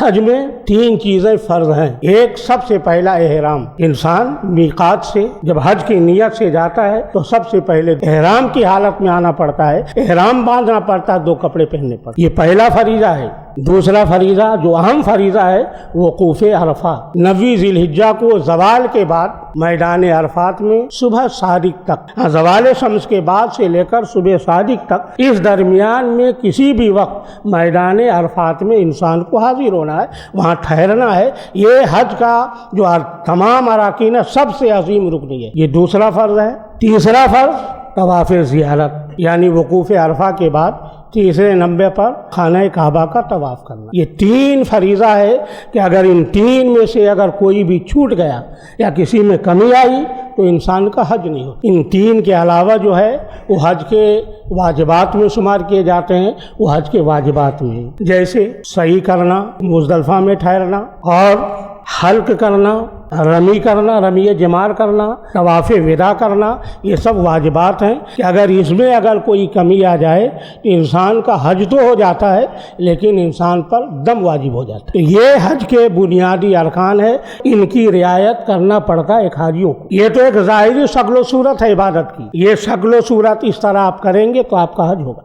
حج میں 3 چیزیں فرض ہیں۔ ایک سب سے پہلا احرام، انسان میقات سے جب حج کی نیت سے جاتا ہے تو سب سے پہلے احرام کی حالت میں آنا پڑتا ہے، احرام باندھنا پڑتا ہے، 2 کپڑے پہننے پڑتے، یہ پہلا فریضہ ہے۔ دوسرا فریضہ جو اہم فریضہ ہے وقوف عرفہ، 9 ذی الحجہ کو زوال کے بعد میدان عرفات میں صبح صادق تک، زوال شمس کے بعد سے لے کر صبح صادق تک، اس درمیان میں کسی بھی وقت میدان عرفات میں انسان کو حاضر ہونا ہے، وہاں ٹھہرنا ہے۔ یہ حج کا جو تمام اراکین سب سے عظیم رکن ہے، یہ دوسرا فرض ہے۔ تیسرا فرض طواف زیارت، یعنی وقوف عرفہ کے بعد تیسرے نمبر پر خانہ کعبہ کا طواف کرنا۔ یہ 3 فریضہ ہے کہ اگر ان 3 میں سے اگر کوئی بھی چھوٹ گیا یا کسی میں کمی آئی تو انسان کا حج نہیں ہوتا۔ ان 3 کے علاوہ جو ہے وہ حج کے واجبات میں شمار کیے جاتے ہیں، وہ حج کے واجبات میں، جیسے سعی کرنا، مزدلفہ میں ٹھہرنا، اور حلق کرنا، رمی کرنا، رمی جمار کرنا، طواف وداع کرنا، یہ سب واجبات ہیں کہ اگر اس میں اگر کوئی کمی آ جائے تو انسان کا حج تو ہو جاتا ہے لیکن انسان پر دم واجب ہو جاتا ہے۔ تو یہ حج کے بنیادی ارکان ہے، ان کی رعایت کرنا پڑتا ہے ایک حاجیوں کو۔ یہ تو ایک ظاہری شکل و صورت ہے عبادت کی، یہ شکل و صورت اس طرح آپ کریں گے تو آپ کا حج ہوگا۔